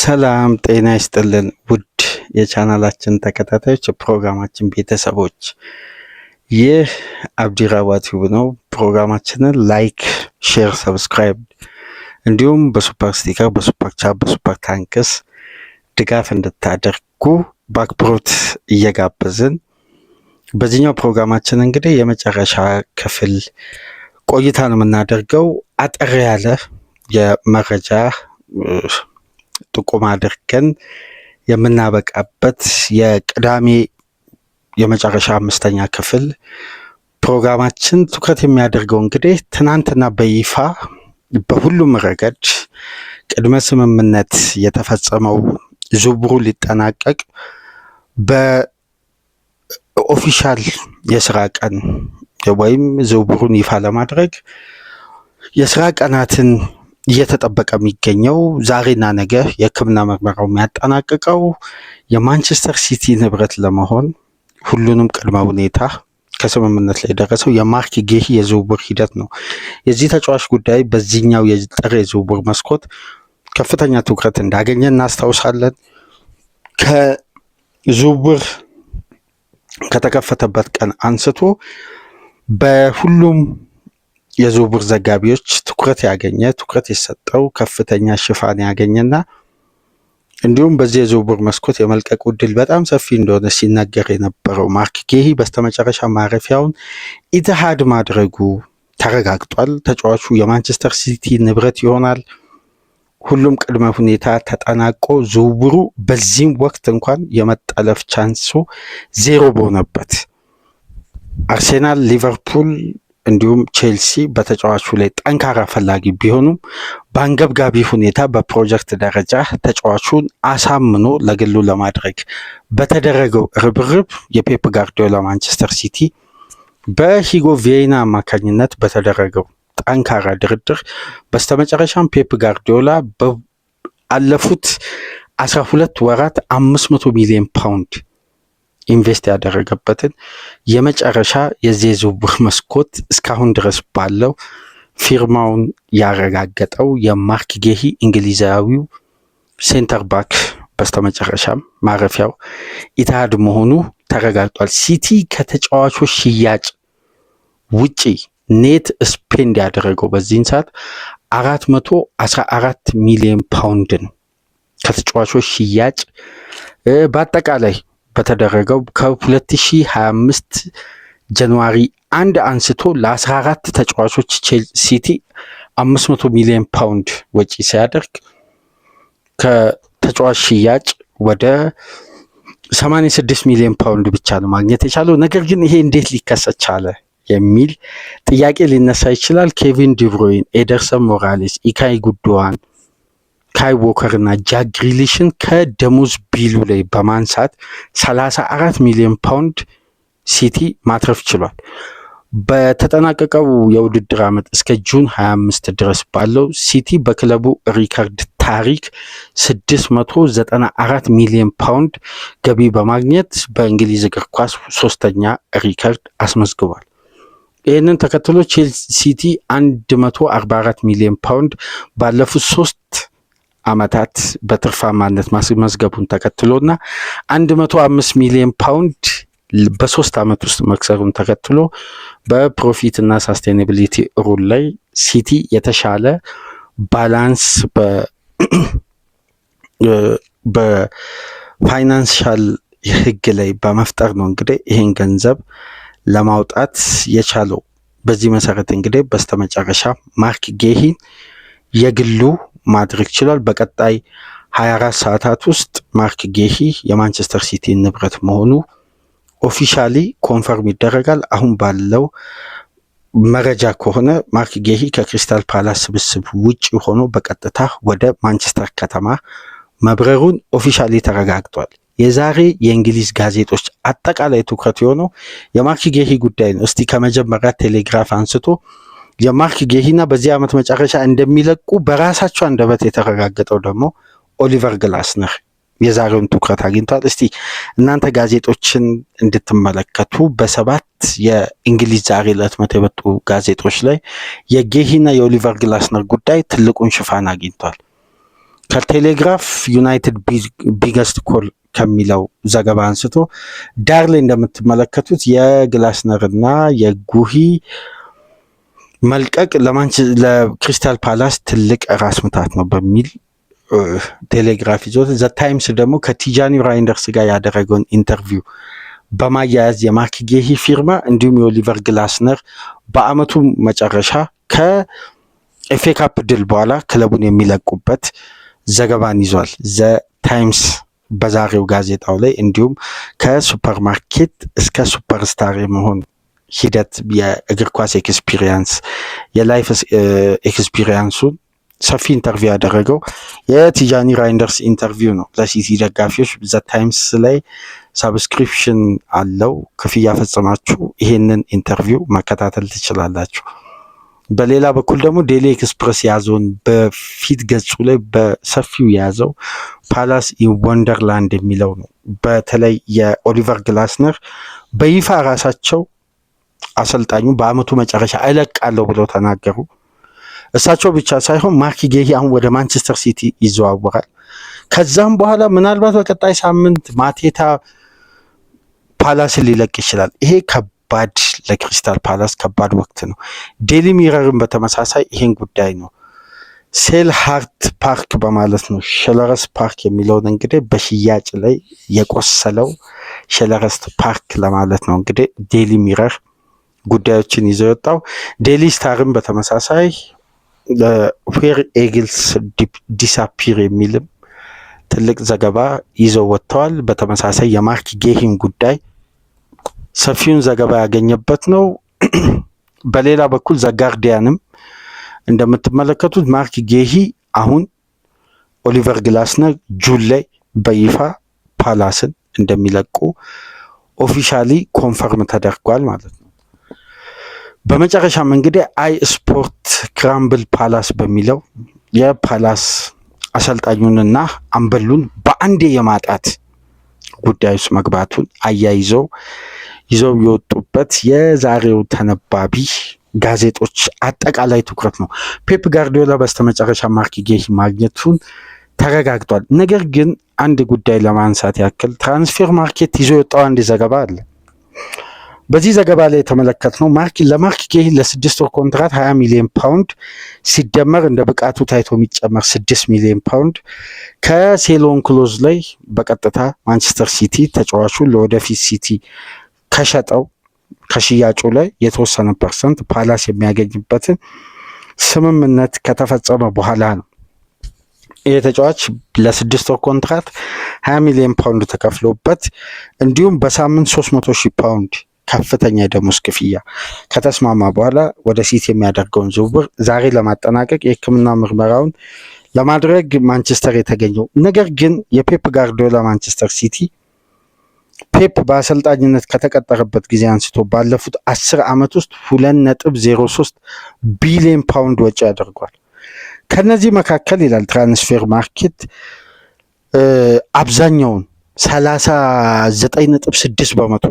ሰላም ጤና ይስጥልን ውድ የቻናላችን ተከታታዮች የፕሮግራማችን ቤተሰቦች፣ ይህ አብዲራዋ ቲዩብ ነው። ፕሮግራማችንን ላይክ፣ ሼር፣ ሰብስክራይብ እንዲሁም በሱፐር ስቲከር፣ በሱፐር ቻት፣ በሱፐር ታንክስ ድጋፍ እንድታደርጉ በአክብሮት እየጋበዝን በዚህኛው ፕሮግራማችን እንግዲህ የመጨረሻ ክፍል ቆይታ ነው የምናደርገው። አጠር ያለ የመረጃ ጥቆማ አድርገን የምናበቃበት የቅዳሜ የመጨረሻ አምስተኛ ክፍል ፕሮግራማችን ትኩረት የሚያደርገው እንግዲህ ትናንትና በይፋ በሁሉም ረገድ ቅድመ ስምምነት የተፈጸመው ዝውውሩ ሊጠናቀቅ በኦፊሻል የስራ ቀን ወይም ዝውውሩን ይፋ ለማድረግ የስራ ቀናትን እየተጠበቀ የሚገኘው ዛሬና ነገ የሕክምና ምርመራው የሚያጠናቅቀው የማንቸስተር ሲቲ ንብረት ለመሆን ሁሉንም ቅድመ ሁኔታ ከስምምነት ላይ የደረሰው የማርክ ጌሂ የዝውውር ሂደት ነው። የዚህ ተጫዋች ጉዳይ በዚህኛው የጥር የዝውውር መስኮት ከፍተኛ ትኩረት እንዳገኘ እናስታውሳለን። ከዝውውር ከተከፈተበት ቀን አንስቶ በሁሉም የዝውውር ዘጋቢዎች ትኩረት የሰጠው ከፍተኛ ሽፋን ያገኘና እንዲሁም በዚህ የዝውውር መስኮት የመልቀቁ ዕድል በጣም ሰፊ እንደሆነ ሲነገር የነበረው ማርክ ጌሂ በስተመጨረሻ ማረፊያውን ኢትሃድ ማድረጉ ተረጋግጧል። ተጫዋቹ የማንቸስተር ሲቲ ንብረት ይሆናል። ሁሉም ቅድመ ሁኔታ ተጠናቆ ዝውውሩ በዚህም ወቅት እንኳን የመጠለፍ ቻንሱ ዜሮ በሆነበት አርሴናል፣ ሊቨርፑል እንዲሁም ቼልሲ በተጫዋቹ ላይ ጠንካራ ፈላጊ ቢሆኑም በአንገብጋቢ ሁኔታ በፕሮጀክት ደረጃ ተጫዋቹን አሳምኖ ለግሉ ለማድረግ በተደረገው ርብርብ የፔፕ ጋርዲዮላ ማንቸስተር ሲቲ በሂጎ ቪዬና አማካኝነት በተደረገው ጠንካራ ድርድር በስተመጨረሻም ፔፕ ጋርዲዮላ በአለፉት 12 ወራት 500 ሚሊዮን ፓውንድ ኢንቨስት ያደረገበትን የመጨረሻ የዚህ ዝውውር መስኮት እስካሁን ድረስ ባለው ፊርማውን ያረጋገጠው የማርክ ጌሂ እንግሊዛዊው ሴንተር ባክ በስተመጨረሻም ማረፊያው ኢትሃድ መሆኑ ተረጋግጧል። ሲቲ ከተጫዋቾች ሽያጭ ውጪ ኔት ስፔንድ ያደረገው በዚህን ሰዓት 414 ሚሊዮን ፓውንድ ነው። ከተጫዋቾች ሽያጭ በአጠቃላይ በተደረገው ከ2025 ጃንዋሪ 1 አንስቶ ለ14 ተጫዋቾች ሲቲ 500 ሚሊዮን ፓውንድ ወጪ ሲያደርግ ከተጫዋች ሽያጭ ወደ 86 ሚሊዮን ፓውንድ ብቻ ነው ማግኘት የቻለው። ነገር ግን ይሄ እንዴት ሊከሰት ቻለ የሚል ጥያቄ ሊነሳ ይችላል። ኬቪን ዲብሮይን፣ ኤደርሰን ሞራሌስ፣ ኢካይ ጉዶዋን፣ ካይ ዎከር እና ጃክ ግሪሊሽን ከደሞዝ ቢሉ ላይ በማንሳት 34 ሚሊዮን ፓውንድ ሲቲ ማትረፍ ችሏል። በተጠናቀቀው የውድድር ዓመት እስከ ጁን 25 ድረስ ባለው ሲቲ በክለቡ ሪካርድ ታሪክ 694 ሚሊዮን ፓውንድ ገቢ በማግኘት በእንግሊዝ እግር ኳስ ሶስተኛ ሪካርድ አስመዝግቧል። ይህንን ተከትሎ ሲቲ 144 ሚሊዮን ፓውንድ ባለፉት 3 ዓመታት በትርፋማነት ማስመዝገቡን ተከትሎና 105 ሚሊዮን ፓውንድ በ3 ዓመት ውስጥ መክሰሩን ተከትሎ በፕሮፊት እና ሳስቴናቢሊቲ ሩል ላይ ሲቲ የተሻለ ባላንስ በፋይናንሻል ሕግ ላይ በመፍጠር ነው እንግዲህ ይህን ገንዘብ ለማውጣት የቻለው። በዚህ መሰረት እንግዲህ በስተመጨረሻ ማርክ ጌሂን የግሉ ማድረግ ችሏል። በቀጣይ 24 ሰዓታት ውስጥ ማርክ ጌሂ የማንቸስተር ሲቲ ንብረት መሆኑ ኦፊሻሊ ኮንፈርም ይደረጋል። አሁን ባለው መረጃ ከሆነ ማርክ ጌሂ ከክሪስታል ፓላስ ስብስብ ውጭ ሆኖ በቀጥታ ወደ ማንቸስተር ከተማ መብረሩን ኦፊሻሊ ተረጋግጧል። የዛሬ የእንግሊዝ ጋዜጦች አጠቃላይ ትኩረት የሆነው የማርክ ጌሂ ጉዳይ ነው። እስቲ ከመጀመሪያ ቴሌግራፍ አንስቶ የማርክ ጌሂና በዚህ ዓመት መጨረሻ እንደሚለቁ በራሳቸው አንደበት የተረጋገጠው ደግሞ ኦሊቨር ግላስነር የዛሬውን ትኩረት አግኝቷል። እስቲ እናንተ ጋዜጦችን እንድትመለከቱ በ7 የእንግሊዝ ዛሬ ለህትመት የወጡ ጋዜጦች ላይ የጌሂና የኦሊቨር ግላስነር ጉዳይ ትልቁን ሽፋን አግኝቷል። ከቴሌግራፍ ዩናይትድ ቢገስት ኮል ከሚለው ዘገባ አንስቶ ዳር ላይ እንደምትመለከቱት የግላስነር እና የጉሂ መልቀቅ ለክሪስታል ፓላስ ትልቅ ራስ ምታት ነው በሚል ቴሌግራፍ ይዞት፣ ዘ ታይምስ ደግሞ ከቲጃኒ ራይንደርስ ጋር ያደረገውን ኢንተርቪው በማያያዝ የማርክ ጌሂ ፊርማ እንዲሁም የኦሊቨር ግላስነር በአመቱ መጨረሻ ከኤፍኤ ካፕ ድል በኋላ ክለቡን የሚለቁበት ዘገባን ይዟል ዘ ታይምስ በዛሬው ጋዜጣው ላይ። እንዲሁም ከሱፐርማርኬት እስከ ሱፐርስታር የመሆን ሂደት የእግር ኳስ ኤክስፒሪየንስ የላይፍ ኤክስፒሪየንሱን ሰፊ ኢንተርቪው ያደረገው የቲጃኒ ራይንደርስ ኢንተርቪው ነው። ለሲቲ ደጋፊዎች ዘ ታይምስ ላይ ሳብስክሪፕሽን አለው፣ ክፍያ ፈጽማችሁ ይሄንን ኢንተርቪው መከታተል ትችላላችሁ። በሌላ በኩል ደግሞ ዴሊ ኤክስፕረስ የያዘውን በፊት ገጹ ላይ በሰፊው የያዘው ፓላስ ኢን ወንደርላንድ የሚለው ነው። በተለይ የኦሊቨር ግላስነር በይፋ ራሳቸው አሰልጣኙ በአመቱ መጨረሻ እለቃለሁ ብለው ተናገሩ። እሳቸው ብቻ ሳይሆን ማርክ ጌሂ አሁን ወደ ማንቸስተር ሲቲ ይዘዋወራል። ከዛም በኋላ ምናልባት በቀጣይ ሳምንት ማቴታ ፓላስን ሊለቅ ይችላል። ይሄ ከባድ ለክሪስታል ፓላስ ከባድ ወቅት ነው። ዴሊ ሚረርን በተመሳሳይ ይሄን ጉዳይ ነው ሴልሃርት ፓርክ በማለት ነው ሸለረስ ፓርክ የሚለውን እንግዲህ በሽያጭ ላይ የቆሰለው ሸለረስ ፓርክ ለማለት ነው እንግዲህ ዴሊ ሚረር ጉዳዮችን ይዘው የወጣው። ዴሊ ስታርም በተመሳሳይ ዌር ኤግልስ ዲሳፒር የሚልም ትልቅ ዘገባ ይዘው ወጥተዋል። በተመሳሳይ የማርክ ጌሂን ጉዳይ ሰፊውን ዘገባ ያገኘበት ነው። በሌላ በኩል ዘጋርዲያንም እንደምትመለከቱት ማርክ ጌሂ አሁን ኦሊቨር ግላስነር ጁን ላይ በይፋ ፓላስን እንደሚለቁ ኦፊሻሊ ኮንፈርም ተደርጓል ማለት ነው። በመጨረሻም እንግዲህ አይ ስፖርት ክራምብል ፓላስ በሚለው የፓላስ አሰልጣኙንና አምበሉን በአንዴ የማጣት ጉዳይ ውስጥ መግባቱን አያይዘው ይዘው የወጡበት የዛሬው ተነባቢ ጋዜጦች አጠቃላይ ትኩረት ነው። ፔፕ ጋርዲዮላ በስተመጨረሻ ማርክ ጌሂ ማግኘቱን ተረጋግጧል። ነገር ግን አንድ ጉዳይ ለማንሳት ያክል ትራንስፌር ማርኬት ይዞ የወጣው አንድ ዘገባ አለ። በዚህ ዘገባ ላይ የተመለከትነው ለማርክ ጌሂ ለ6 ወር ኮንትራት 20 ሚሊዮን ፓውንድ ሲደመር እንደ ብቃቱ ታይቶ የሚጨመር 6 ሚሊዮን ፓውንድ ከሴሎን ክሎዝ ላይ በቀጥታ ማንቸስተር ሲቲ ተጫዋቹን ለወደፊት ሲቲ ከሸጠው ከሽያጩ ላይ የተወሰነ ፐርሰንት ፓላስ የሚያገኝበትን ስምምነት ከተፈጸመ በኋላ ነው። ይህ ተጫዋች ለ6 ወር ኮንትራት 20 ሚሊዮን ፓውንድ ተከፍሎበት እንዲሁም በሳምንት 300,000 ፓውንድ ከፍተኛ የደሞዝ ክፍያ ከተስማማ በኋላ ወደ ሲቲ የሚያደርገውን ዝውውር ዛሬ ለማጠናቀቅ የሕክምና ምርመራውን ለማድረግ ማንቸስተር የተገኘው። ነገር ግን የፔፕ ጋርዲዮላ ማንቸስተር ሲቲ ፔፕ በአሰልጣኝነት ከተቀጠረበት ጊዜ አንስቶ ባለፉት 10 ዓመት ውስጥ 2.03 ቢሊዮን ፓውንድ ወጪ አድርጓል። ከነዚህ መካከል ይላል ትራንስፌር ማርኬት አብዛኛውን 39.6 በመቶ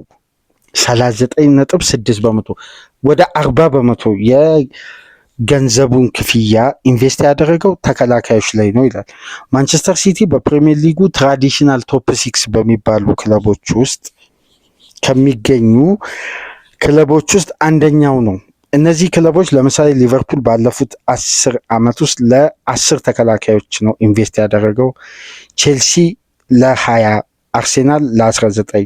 39.6 በመቶ ወደ 40 በመቶ የገንዘቡን ክፍያ ኢንቨስት ያደረገው ተከላካዮች ላይ ነው ይላል። ማንቸስተር ሲቲ በፕሪሚየር ሊጉ ትራዲሽናል ቶፕ 6 በሚባሉ ክለቦች ውስጥ ከሚገኙ ክለቦች ውስጥ አንደኛው ነው። እነዚህ ክለቦች ለምሳሌ ሊቨርፑል ባለፉት 10 ዓመት ውስጥ ለ10 ተከላካዮች ነው ኢንቨስት ያደረገው። ቼልሲ ለ20፣ አርሴናል ለ19፣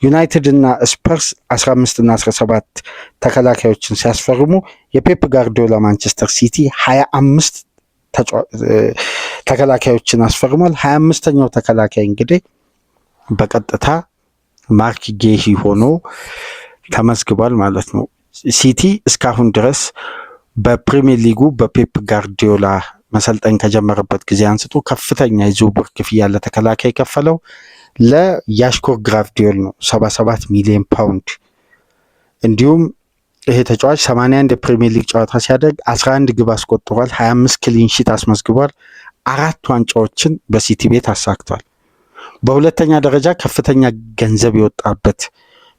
ዩናይትድ እና ስፐርስ 15 እና 17 ተከላካዮችን ሲያስፈርሙ የፔፕ ጋርዲዮላ ማንቸስተር ሲቲ 25 ተከላካዮችን አስፈርሟል። 25ኛው ተከላካይ እንግዲህ በቀጥታ ማርክ ጌሂ ሆኖ ተመዝግቧል ማለት ነው። ሲቲ እስካሁን ድረስ በፕሪሚየር ሊጉ በፔፕ ጋርዲዮላ መሰልጠን ከጀመረበት ጊዜ አንስቶ ከፍተኛ የዝውውር ክፍያ ለተከላካይ ከፈለው ለያሽኮር ግራፍዲዮል ነው 77 ሚሊዮን ፓውንድ። እንዲሁም ይሄ ተጫዋች 81 የፕሪሚየር ሊግ ጨዋታ ሲያደርግ 11 ግብ አስቆጥሯል፣ 25 ክሊን ሺት አስመዝግቧል፣ 4 ዋንጫዎችን በሲቲ ቤት አሳክቷል። በሁለተኛ ደረጃ ከፍተኛ ገንዘብ የወጣበት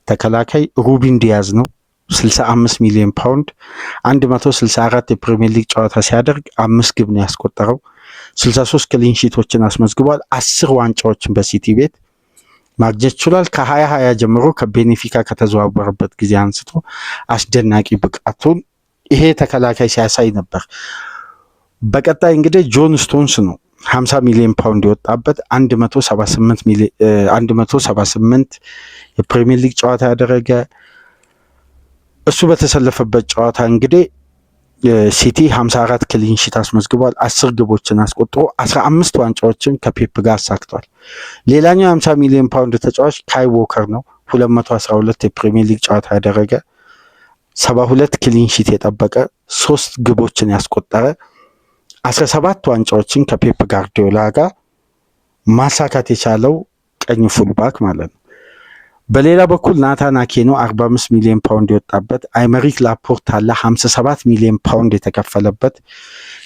ተከላካይ ሩቢን ዲያዝ ነው 65 ሚሊዮን ፓውንድ 164 የፕሪሚየር ሊግ ጨዋታ ሲያደርግ 5 ግብ ነው ያስቆጠረው፣ 63 ክሊን ሺቶችን አስመዝግቧል። 10 ዋንጫዎችን በሲቲ ቤት ማግኘት ችሏል። ከ2020 ጀምሮ ከቤኔፊካ ከተዘዋወረበት ጊዜ አንስቶ አስደናቂ ብቃቱን ይሄ ተከላካይ ሲያሳይ ነበር። በቀጣይ እንግዲህ ጆን ስቶንስ ነው 50 ሚሊዮን ፓውንድ የወጣበት 178 የፕሪሚየር ሊግ ጨዋታ ያደረገ እሱ በተሰለፈበት ጨዋታ እንግዲህ ሲቲ 54 ክሊን ሺት አስመዝግቧል። 10 ግቦችን አስቆጥሮ 15 ዋንጫዎችን ከፔፕ ጋር አሳክቷል። ሌላኛው 50 ሚሊዮን ፓውንድ ተጫዋች ካይ ዎከር ነው። 212 የፕሪሚየር ሊግ ጨዋታ ያደረገ 72 ክሊን ሺት የጠበቀ 3 ግቦችን ያስቆጠረ 17 ዋንጫዎችን ከፔፕ ጋርዲዮላ ጋር ማሳካት የቻለው ቀኝ ፉልባክ ማለት ነው። በሌላ በኩል ናታን አኬ ነው 45 ሚሊዮን ፓውንድ የወጣበት። አይመሪክ ላፖርት አለ 57 ሚሊዮን ፓውንድ የተከፈለበት።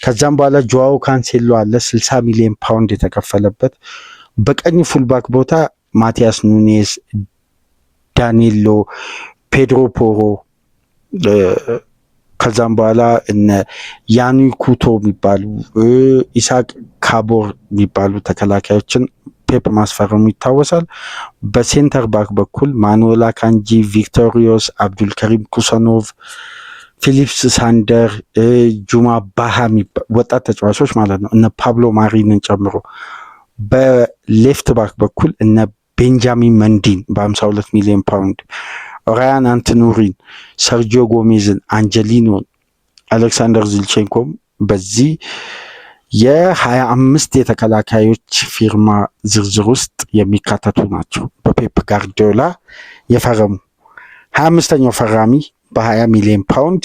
ከዛም በኋላ ጆዋው ካንሴሎ አለ 60 ሚሊዮን ፓውንድ የተከፈለበት። በቀኝ ፉልባክ ቦታ ማቲያስ ኑኔዝ፣ ዳኒሎ፣ ፔድሮ ፖሮ ከዛም በኋላ እነ ያኒ ኩቶ የሚባሉ ኢሳቅ ካቦር የሚባሉ ተከላካዮችን ፔፕ ማስፈረሙ ይታወሳል። በሴንተር ባክ በኩል ማኑኤል አካንጂ፣ ቪክቶሪዮስ፣ አብዱልከሪም ኩሰኖቭ፣ ፊሊፕስ ሳንደር፣ ጁማ ባሃ ወጣት ተጫዋቾች ማለት ነው፣ እነ ፓብሎ ማሪንን ጨምሮ። በሌፍት ባክ በኩል እነ ቤንጃሚን መንዲን በ52 ሚሊዮን ፓውንድ፣ ራያን አንትኑሪን፣ ሰርጂዮ ጎሜዝን፣ አንጀሊኖን፣ አሌክሳንደር ዚልቼንኮም በዚህ የ25 የተከላካዮች ፊርማ ዝርዝር ውስጥ የሚካተቱ ናቸው። በፔፕ ጋርዲዮላ የፈረሙ 25ኛው ፈራሚ በ20 ሚሊዮን ፓውንድ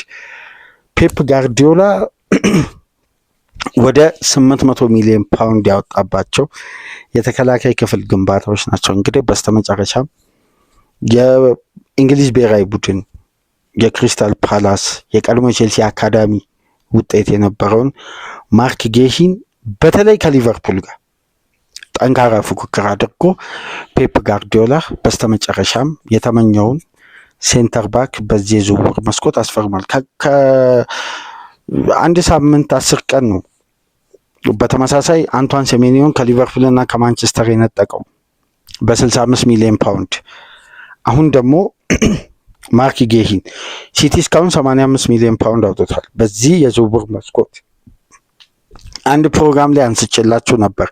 ፔፕ ጋርዲዮላ ወደ 800 ሚሊዮን ፓውንድ ያወጣባቸው የተከላካይ ክፍል ግንባታዎች ናቸው። እንግዲህ በስተመጨረሻም የእንግሊዝ ብሔራዊ ቡድን የክሪስታል ፓላስ የቀድሞ ቼልሲ አካዳሚ ውጤት የነበረውን ማርክ ጌሂን በተለይ ከሊቨርፑል ጋር ጠንካራ ፉክክር አድርጎ ፔፕ ጋርዲዮላ በስተመጨረሻም የተመኘውን ሴንተር ባክ በዚህ የዝውውር መስኮት አስፈርሟል። ከአንድ ሳምንት 10 ቀን ነው በተመሳሳይ አንቷን ሴሜኒዮን ከሊቨርፑልና ከማንቸስተር የነጠቀው በ65 ሚሊዮን ፓውንድ። አሁን ደግሞ ማርክ ጌሂን ሲቲ እስካሁን 85 ሚሊዮን ፓውንድ አውጥቷል። በዚህ የዝውውር መስኮት አንድ ፕሮግራም ላይ አንስቼላችሁ ነበር።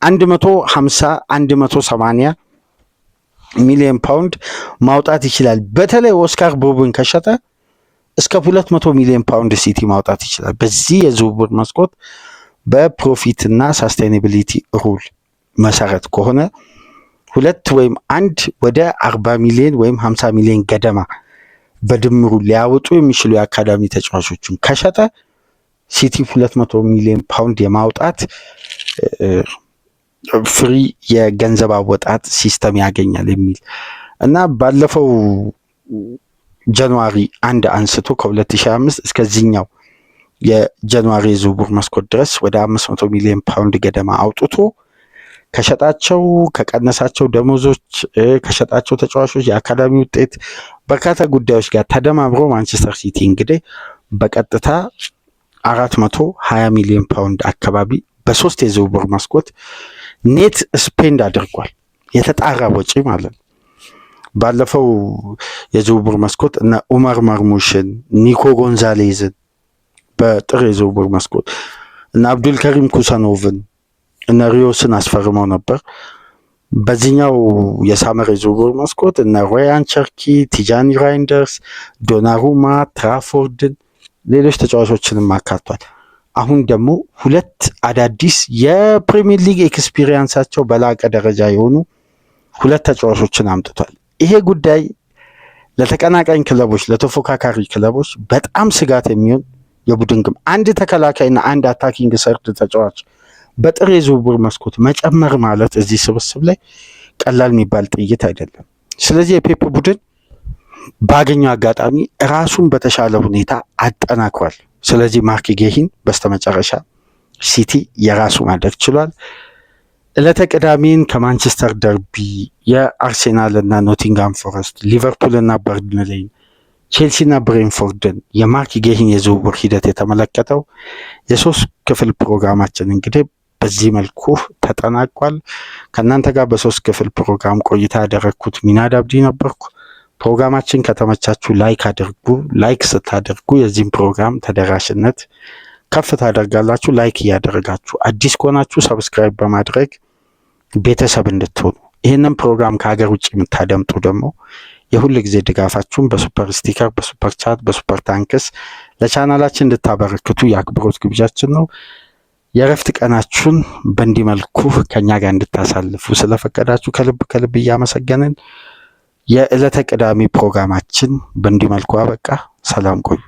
150-180 ሚሊዮን ፓውንድ ማውጣት ይችላል። በተለይ ኦስካር ቦብን ከሸጠ እስከ 200 ሚሊዮን ፓውንድ ሲቲ ማውጣት ይችላል። በዚህ የዝውውር መስኮት በፕሮፊት እና ሳስቴናቢሊቲ ሩል መሰረት ከሆነ 2 ወይም 1 ወደ 40 ሚሊዮን ወይም 50 ሚሊዮን ገደማ በድምሩ ሊያወጡ የሚችሉ የአካዳሚ ተጫዋቾችን ከሸጠ ሲቲ 200 ሚሊዮን ፓውንድ የማውጣት ፍሪ የገንዘብ አወጣጥ ሲስተም ያገኛል የሚል እና ባለፈው ጃንዋሪ 1 አንስቶ ከ2025 እስከዚህኛው የጃንዋሪ ዝውውር መስኮት ድረስ ወደ 500 ሚሊዮን ፓውንድ ገደማ አውጥቶ ከሸጣቸው ከቀነሳቸው ደሞዞች ከሸጣቸው ተጫዋቾች የአካዳሚ ውጤት በርካታ ጉዳዮች ጋር ተደማምሮ ማንቸስተር ሲቲ እንግዲህ በቀጥታ 420 ሚሊዮን ፓውንድ አካባቢ በ3 የዝውውር መስኮት ኔት ስፔንድ አድርጓል። የተጣራ ወጪ ማለት ነው። ባለፈው የዝውውር መስኮት እና ኡመር መርሙሽን፣ ኒኮ ጎንዛሌዝን በጥር የዝውውር መስኮት እና አብዱልከሪም ኩሰኖቭን እና ሪዮስን አስፈርመው ነበር። በዚህኛው የሳመር የዝውውር መስኮት እና ሮያን ቸርኪ፣ ቲጃኒ ራይንደርስ፣ ዶናሩማ፣ ትራፎርድን ሌሎች ተጫዋቾችንም አካቷል። አሁን ደግሞ 2 አዳዲስ የፕሪሚየር ሊግ ኤክስፒሪየንሳቸው በላቀ ደረጃ የሆኑ 2 ተጫዋቾችን አምጥቷል። ይሄ ጉዳይ ለተቀናቃኝ ክለቦች ለተፎካካሪ ክለቦች በጣም ስጋት የሚሆን የቡድን ግም አንድ ተከላካይና አንድ አታኪንግ ሰርድ ተጫዋች በጥር የዝውውር መስኮት መጨመር ማለት እዚህ ስብስብ ላይ ቀላል የሚባል ጥይት አይደለም። ስለዚህ የፔፕ ቡድን ባገኘው አጋጣሚ ራሱን በተሻለ ሁኔታ አጠናክሯል። ስለዚህ ማርክ ጌሂን በስተመጨረሻ ሲቲ የራሱ ማድረግ ችሏል። ዕለተ ቅዳሜን ከማንቸስተር ደርቢ የአርሴናል እና ኖቲንጋም ፎረስት፣ ሊቨርፑል እና በርንሌይ፣ ቼልሲ እና ብሬንፎርድን የማርክ ጌሂን የዝውውር ሂደት የተመለከተው የ3 ክፍል ፕሮግራማችን እንግዲህ በዚህ መልኩ ተጠናቋል። ከእናንተ ጋር በ3 ክፍል ፕሮግራም ቆይታ ያደረግኩት ሚናድ አብዲ ነበርኩ። ፕሮግራማችን ከተመቻችሁ ላይክ አድርጉ። ላይክ ስታደርጉ የዚህም ፕሮግራም ተደራሽነት ከፍ ታደርጋላችሁ። ላይክ እያደረጋችሁ አዲስ ከሆናችሁ ሰብስክራይብ በማድረግ ቤተሰብ እንድትሆኑ፣ ይህንን ፕሮግራም ከሀገር ውጭ የምታደምጡ ደግሞ የሁል ጊዜ ድጋፋችሁን በሱፐር ስቲከር፣ በሱፐር ቻት፣ በሱፐር ታንክስ ለቻናላችን እንድታበረክቱ የአክብሮት ግብዣችን ነው። የእረፍት ቀናችሁን በእንዲህ መልኩ ከኛ ጋር እንድታሳልፉ ስለፈቀዳችሁ ከልብ እያመሰገንን የዕለተ ቅዳሜ ፕሮግራማችን በእንዲህ መልኩ አበቃ። ሰላም ቆዩ።